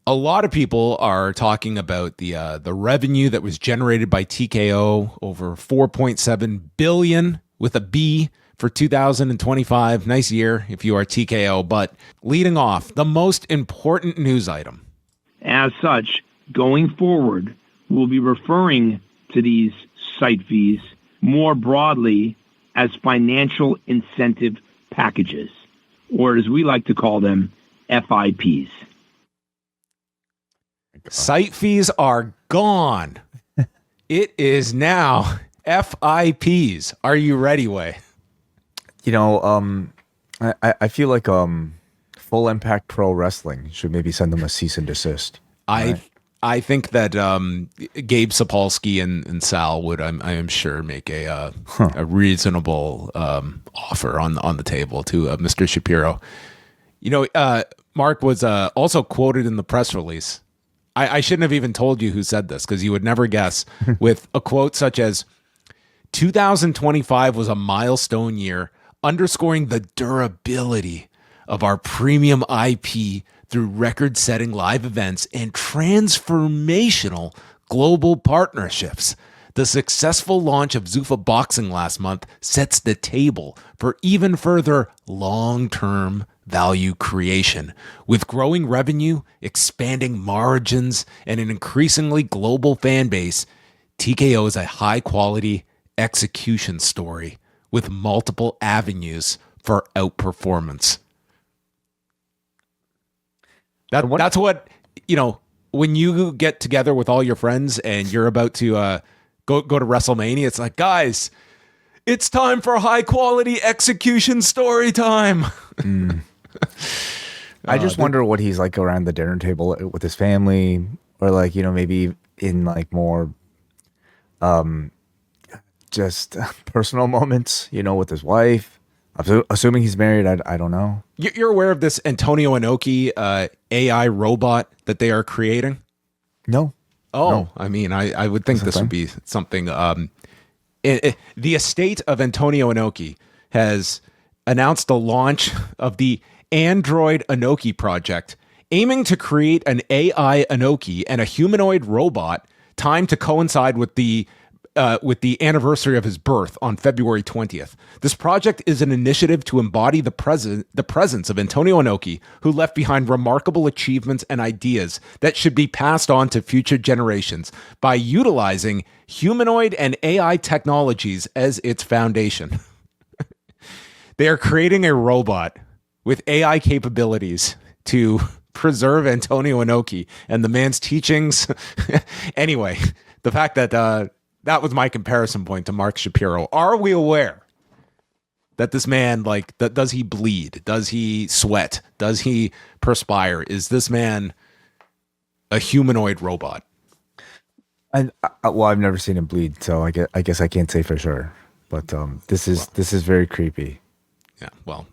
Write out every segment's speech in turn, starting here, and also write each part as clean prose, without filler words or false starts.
a lot of people are talking about the revenue that was generated by TKO, over 4.7 billion with a B for 2025. Nice year if you are TKO. But leading off, the most important news item. As such, going forward, we'll be referring to these site fees more broadly as financial incentive packages, or as we like to call them, FIPs. Site fees are gone. It is now FIPs. Are you ready, Way? You know, I feel like Full Impact Pro Wrestling should maybe send them a cease and desist. Right? I think that Gabe Sapolsky and Sal would, I am sure, make a reasonable offer on the table to Mr. Shapiro. You know, Mark was also quoted in the press release. I shouldn't have even told you who said this because you would never guess, with a quote such as, 2025 was a milestone year, underscoring the durability of our premium IP through record-setting live events and transformational global partnerships. The successful launch of Zuffa Boxing last month sets the table for even further long-term value creation. With growing revenue, expanding margins, and an increasingly global fan base, TKO is a high-quality execution story with multiple avenues for outperformance. That's what, you know, when you get together with all your friends and you're about to go to WrestleMania, it's like, guys, it's time for high quality execution story time. I just wonder what he's like around the dinner table with his family, or like, you know, maybe in like more just personal moments, you know, with his wife. Assuming he's married, I don't know. You're aware of this Antonio Inoki AI robot that they are creating? No. Oh, no. I mean, I would think this would be something. The estate of Antonio Inoki has announced the launch of the Android Inoki project, aiming to create an AI Inoki and a humanoid robot timed to coincide with the anniversary of his birth on February 20th. This project is an initiative to embody the presence of Antonio Inoki, who left behind remarkable achievements and ideas that should be passed on to future generations by utilizing humanoid and AI technologies as its foundation. They are creating a robot with AI capabilities to preserve Antonio Inoki and the man's teachings. Anyway, the fact that that was my comparison point to Mark Shapiro. Are we aware that this man, like, does he bleed? Does he sweat? Does he perspire? Is this man a humanoid robot? Well, I've never seen him bleed, so I guess I can't say for sure. But this is very creepy. Yeah. Well,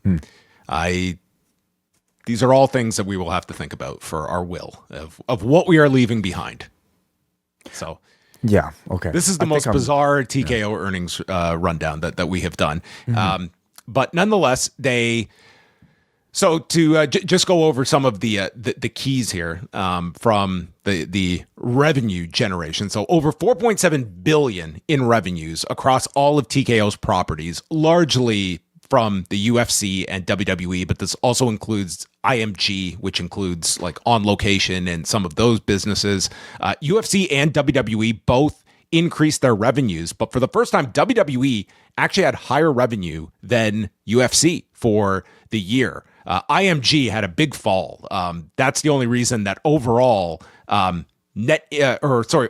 these are all things that we will have to think about for our will of what we are leaving behind. So. Yeah. Okay. This is the most bizarre TKO earnings rundown that we have done. Mm-hmm. But nonetheless, just go over some of the keys here from the revenue generation. So over 4.7 billion in revenues across all of TKO's properties, largely from the UFC and WWE, but this also includes IMG, which includes like On Location and some of those businesses. UFC and WWE both increased their revenues, but for the first time, WWE actually had higher revenue than UFC for the year. IMG had a big fall. That's the only reason that overall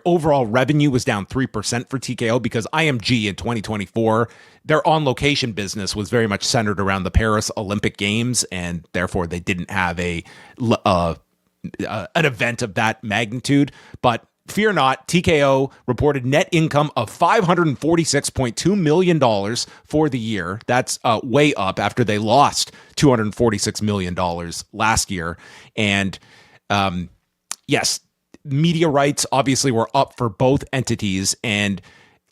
overall revenue was down 3% for TKO, because IMG in 2024, their On Location business was very much centered around the Paris Olympic Games, and therefore they didn't have an event of that magnitude. But fear not, TKO reported net income of $546.2 million for the year. That's way up after they lost $246 million last year. And yes, media rights obviously were up for both entities, and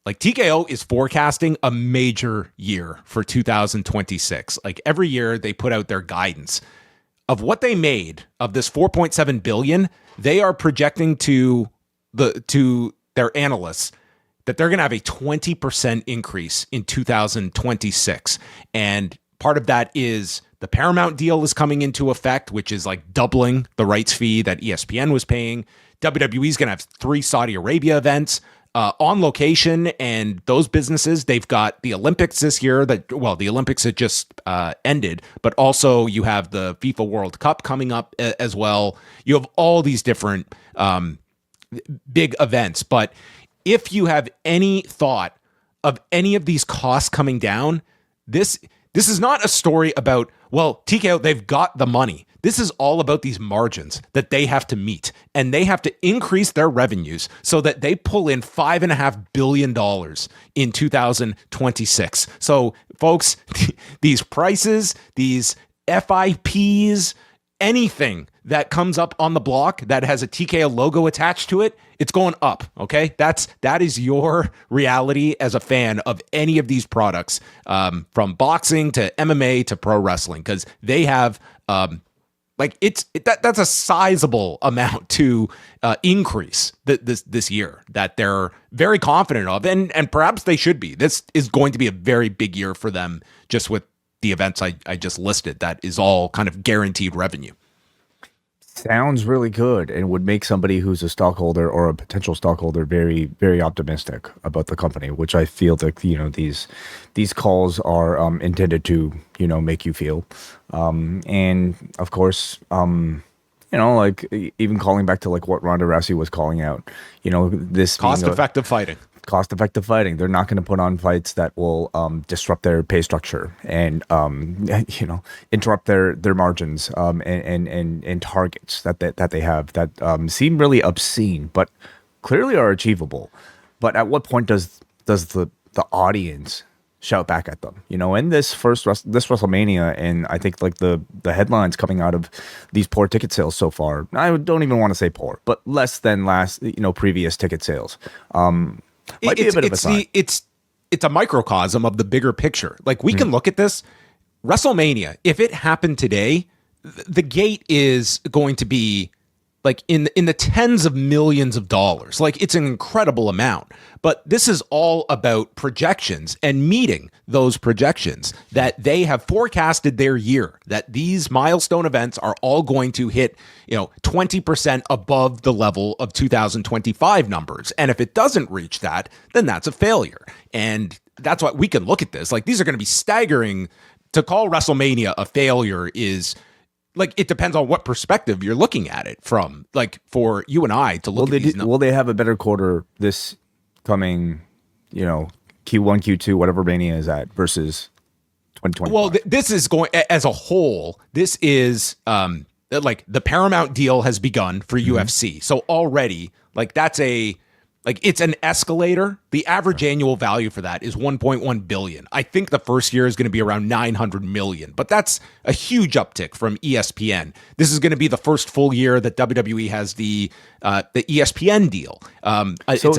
like TKO is forecasting a major year for 2026. Like every year they put out their guidance of what they made of this 4.7 billion. they are projecting to their analysts that they're going to have a 20% increase in 2026. And part of that is the Paramount deal is coming into effect, which is like doubling the rights fee that ESPN was paying. WWE is going to have 3 Saudi Arabia events on location, and those businesses, they've got the Olympics this year the Olympics had just ended, but also you have the FIFA World Cup coming up as well. You have all these different big events, but if you have any thought of any of these costs coming down, this is not a story about, well, TKO, they've got the money. This is all about these margins that they have to meet, and they have to increase their revenues so that they pull in $5.5 billion in 2026. So, folks, these prices, these FIPs, anything that comes up on the block that has a TKO logo attached to it, it's going up. Okay, that is your reality as a fan of any of these products, from boxing to MMA to pro wrestling, because they have that's a sizable amount to increase this year that they're very confident of, and perhaps they should be. This is going to be a very big year for them, just with the events I just listed. That is all kind of guaranteed revenue. Sounds really good, and would make somebody who's a stockholder or a potential stockholder very, very optimistic about the company, which I feel that these calls are intended to make you feel. And of course, like even calling back to like what Ronda Rousey was calling out, this cost-effective fighting. Cost-effective fighting. They're not going to put on fights that will disrupt their pay structure and interrupt their margins and targets that they have that seem really obscene, but clearly are achievable. But at what point does the audience shout back at them? In this WrestleMania, and I think like the headlines coming out of these poor ticket sales so far, I don't even want to say poor, but less than previous ticket sales. It's a microcosm of the bigger picture. Like, we can look at this WrestleMania. If it happened today, the gate is going to be like in the tens of millions of dollars. Like, it's an incredible amount. But this is all about projections and meeting those projections that they have forecasted their year, that these milestone events are all going to hit, 20% above the level of 2025 numbers. And if it doesn't reach that, then that's a failure. And that's why we can look at this. Like, these are going to be staggering. To call WrestleMania a failure is, like, it depends on what perspective you're looking at it from. Like, for you and I to look at these numbers. Will they have a better quarter this coming, Q1, Q2, whatever Mania is at, versus 2020? Well, this is going, as a whole, this is, like, the Paramount deal has begun for UFC. So already, like, it's an escalator. The average annual value for that is $1.1 billion. I think the first year is going to be around $900 million, but that's a huge uptick from ESPN. This is going to be the first full year that WWE has the ESPN deal. So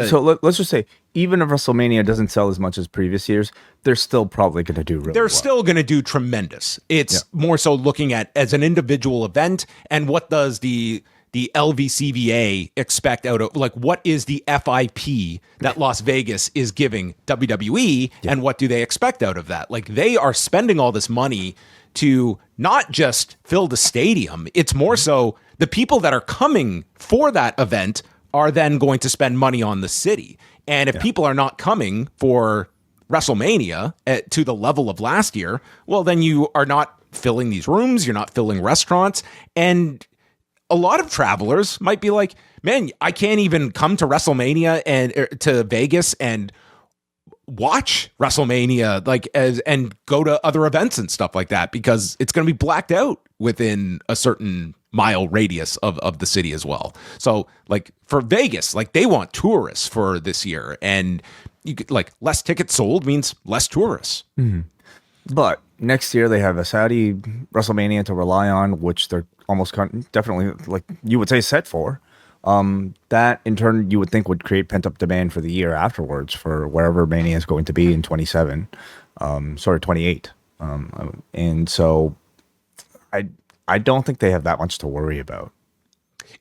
let's just say, even if WrestleMania doesn't sell as much as previous years, they're still probably going to do really well. They're still going to do tremendous. It's more so looking at as an individual event, and what does the LVCVA expect out of, like, what is the FIP that Las Vegas is giving WWE, and what do they expect out of that? Like, they are spending all this money to not just fill the stadium. It's more so the people that are coming for that event are then going to spend money on the city. And if people are not coming for WrestleMania to the level of last year, well, then you are not filling these rooms, you're not filling restaurants, and a lot of travelers might be like, man, I can't even come to WrestleMania and to Vegas and watch WrestleMania, and go to other events and stuff like that, because it's going to be blacked out within a certain mile radius of the city as well. So, like, for Vegas, like, they want tourists for this year, and you could, like, less tickets sold means less tourists. Mm-hmm. But next year they have a Saudi WrestleMania to rely on, which they're almost definitely, like you would say, set for. That in turn you would think would create pent-up demand for the year afterwards for wherever Mania is going to be in 28. And so I don't think they have that much to worry about.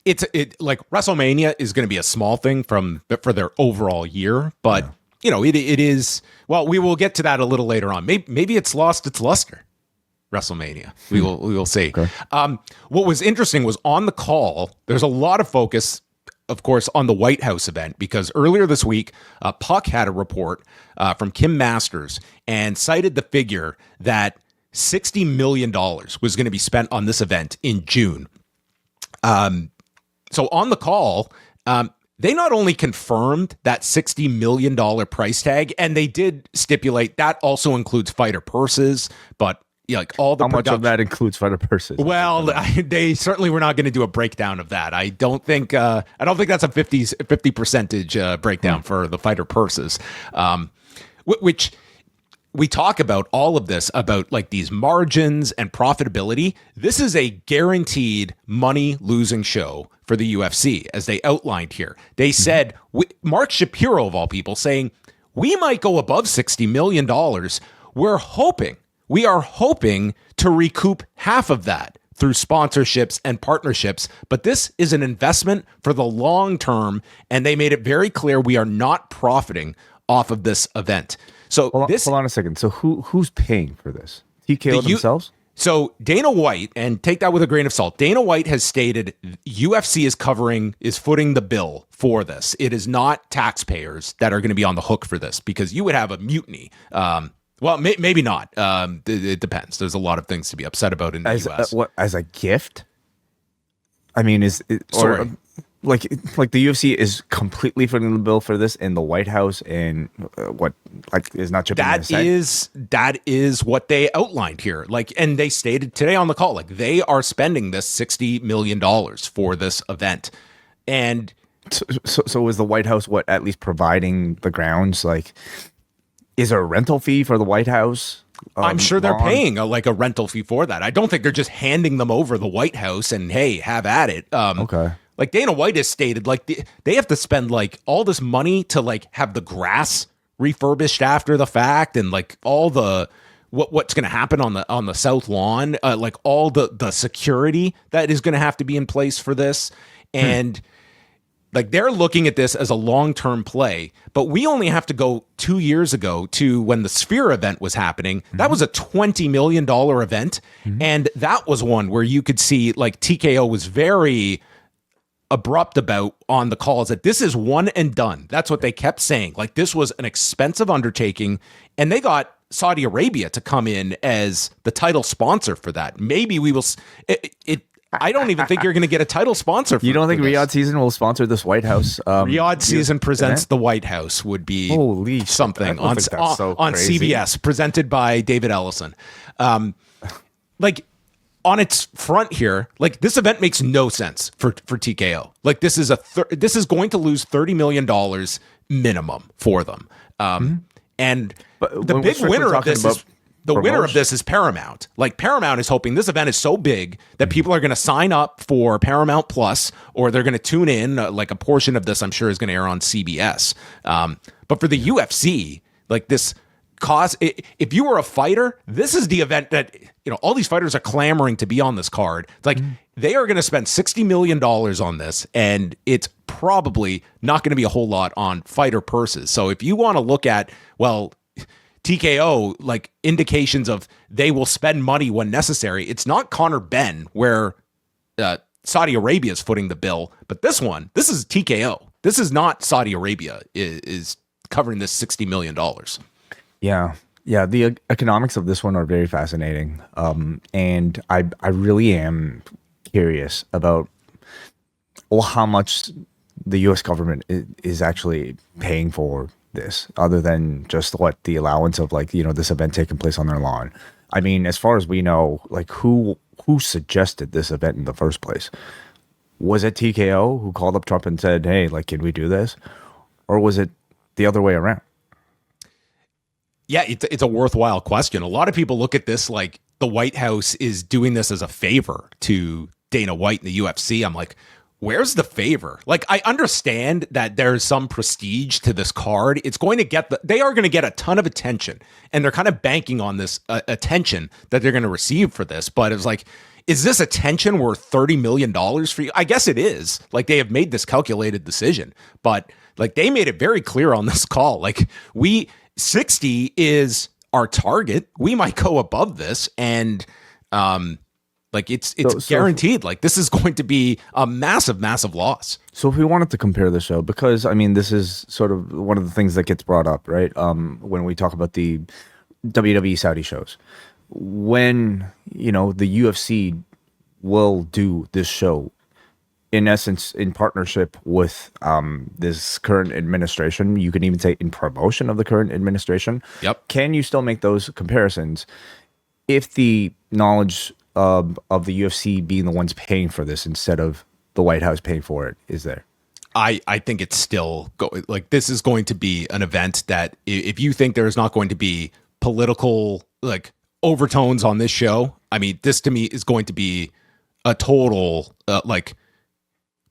like WrestleMania is going to be a small thing for their overall year, but it is. Well, we will get to that a little later on. Maybe it's lost its luster. WrestleMania. We will see. Okay. What was interesting was on the call, there's a lot of focus, of course, on the White House event, because earlier this week, Puck had a report from Kim Masters and cited the figure that $60 million was going to be spent on this event in June. So on the call, they not only confirmed that $60 million price tag, and they did stipulate that also includes fighter purses, but like all the how much of that includes fighter purses? Well, they certainly were not going to do a breakdown of that. I don't think that's a 50 percentage breakdown for the fighter purses, which we talk about all of this about like these margins and profitability. This is a guaranteed money losing show for the UFC, as they outlined here. They said, Mark Shapiro of all people saying, we might go above $60 million. We are hoping to recoup half of that through sponsorships and partnerships, but this is an investment for the long term, and they made it very clear we are not profiting off of this event. So hold on a second. So who's paying for this? TKO themselves? So Dana White, and take that with a grain of salt, Dana White has stated UFC is footing the bill for this. It is not taxpayers that are going to be on the hook for this, because you would have a mutiny. Well, maybe not. It depends. There's a lot of things to be upset about in the U.S. As a gift? I mean, like the UFC is completely footing the bill for this, in the White House, and is not chipping in? That is what they outlined here. Like, and they stated today on the call, like they are spending this $60 million for this event, and so is the White House at least providing the grounds? Like, is there a rental fee for the White House? I'm sure they're paying a rental fee for that. I don't think they're just handing them over the White House and, hey, have at it. Okay. Like Dana White has stated, like they have to spend like all this money to like have the grass refurbished after the fact, and like all the what's going to happen on the south lawn, like all the security that is going to have to be in place for this, and. Like they're looking at this as a long-term play, but we only have to go 2 years ago to when the Sphere event was happening. That was a $20 million event. And that was one where you could see like TKO was very abrupt about on the calls that this is one and done. That's what they kept saying. Like this was an expensive undertaking, and they got Saudi Arabia to come in as the title sponsor for that. Maybe we will I don't even think you're going to get a title sponsor. You don't think Riyadh Season will sponsor this White House? Riyadh Season presents the White House would be something on CBS, presented by David Ellison. Like on its front here, like this event makes no sense for TKO. Like this is this is going to lose $30 million minimum for them. And the big winner of this is. The winner of this is Paramount. Like Paramount is hoping this event is so big that people are going to sign up for Paramount Plus, or they're going to tune in. Like a portion of this, I'm sure, is going to air on CBS. But for the UFC, like this cost, if you were a fighter, this is the event that all these fighters are clamoring to be on this card. It's like they are going to spend $60 million on this, and it's probably not going to be a whole lot on fighter purses. So if you want to look at TKO, like indications of they will spend money when necessary. It's not Conor Benn where Saudi Arabia is footing the bill, but this is TKO. This is not Saudi Arabia is covering this $60 million. Yeah. The economics of this one are very fascinating. And I really am curious about how much the U.S. government is actually paying for this, other than just what the allowance of this event taking place on their lawn. I mean, as far as we know, like who suggested this event in the first place? Was it TKO who called up Trump and said, hey, like, can we do this? Or was it the other way around? Yeah, it's a worthwhile question. A lot of people look at this like the White House is doing this as a favor to Dana White and the UFC. I'm like, where's the favor? Like, I understand that there's some prestige to this card. It's going to they are going to get a ton of attention, and they're kind of banking on this attention that they're going to receive for this. But it's like, is this attention worth $30 million for you? I guess it is. Like, they have made this calculated decision, but like, they made it very clear on this call. Like, 60 is our target. We might go above this. And, like, it's guaranteed. Like, this is going to be a massive, massive loss. So if we wanted to compare the show, because I mean, this is sort of one of the things that gets brought up, right? When we talk about the WWE Saudi shows, when, you know, the UFC will do this show, in essence, in partnership with this current administration, you can even say in promotion of the current administration. Yep. Can you still make those comparisons if the knowledge of the UFC being the ones paying for this instead of the White House paying for it is there? I think it's still like, this is going to be an event that, if you think there is not going to be political like overtones on this show, I mean, this to me is going to be a total like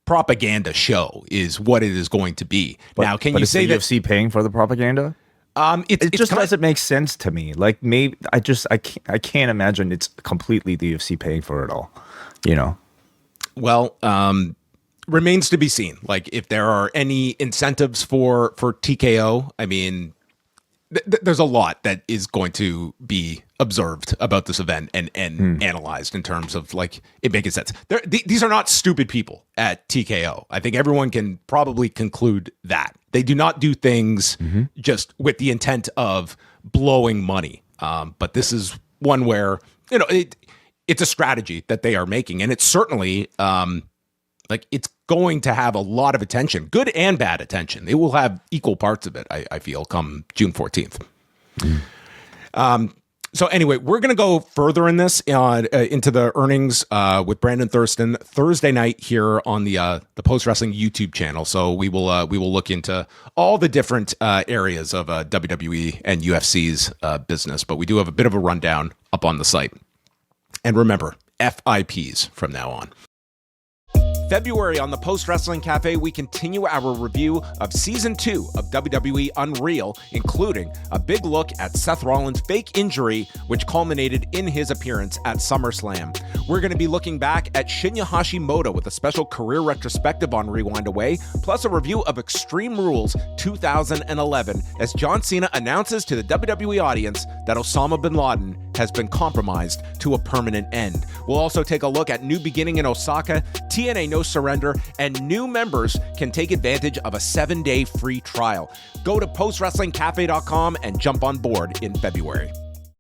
propaganda show is what it is going to be. Now, can you say that UFC paying for the propaganda? It just doesn't make sense to me. Like, maybe I can't imagine it's completely the UFC paying for it all, you know? Well, remains to be seen. Like, if there are any incentives for TKO, I mean, there's a lot that is going to be observed about this event and analyzed in terms of like it making sense. These are not stupid people at TKO. I think everyone can probably conclude that they do not do things just with the intent of blowing money. But this is one where, you know, it's a strategy that they are making, and it's certainly like, it's going to have a lot of attention, good and bad attention. They will have equal parts of it, I feel, come June 14th. So anyway, we're going to go further in this into the earnings with Brandon Thurston Thursday night here on the Post Wrestling YouTube channel. So we will look into all the different areas of WWE and UFC's business, but we do have a bit of a rundown up on the site. And remember, FIPs from now on. February on the Post Wrestling Cafe, we continue our review of Season 2 of WWE Unreal, including a big look at Seth Rollins' fake injury, which culminated in his appearance at SummerSlam. We're going to be looking back at Shinya Hashimoto with a special career retrospective on Rewind Away, plus a review of Extreme Rules 2011, as John Cena announces to the WWE audience that Osama bin Laden has been compromised to a permanent end. We'll also take a look at New Beginning in Osaka, TNA No Surrender, and new members can take advantage of a 7-day free trial. Go to postwrestlingcafe.com and jump on board in February.